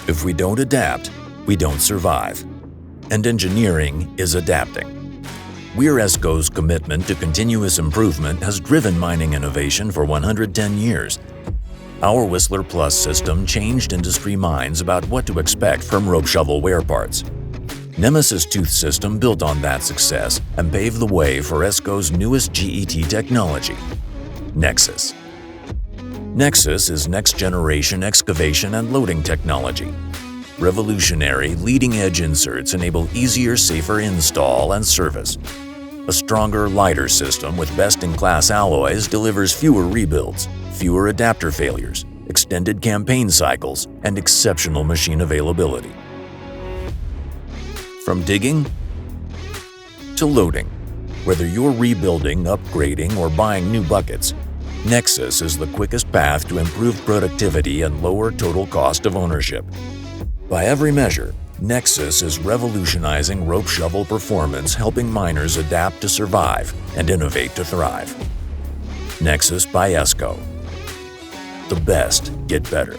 If we don't adapt, we don't survive. And engineering is adapting. Weir ESCO's commitment to continuous improvement has driven mining innovation for 110 years. Our Whistler Plus system changed industry minds about what to expect from rope shovel wear parts. Nemesis tooth system built on that success and paved the way for ESCO's newest GET technology, Nexsys. Nexsys is next-generation excavation and loading technology. Revolutionary, leading-edge inserts enable easier, safer install and service. A stronger, lighter system with best-in-class alloys delivers fewer rebuilds, fewer adapter failures, extended campaign cycles, and exceptional machine availability. From digging to loading, whether you're rebuilding, upgrading, or buying new buckets, Nexsys is the quickest path to improved productivity and lower total cost of ownership. By every measure, Nexsys is revolutionizing rope shovel performance, helping miners adapt to survive and innovate to thrive. Nexsys by ESCO. The best get better.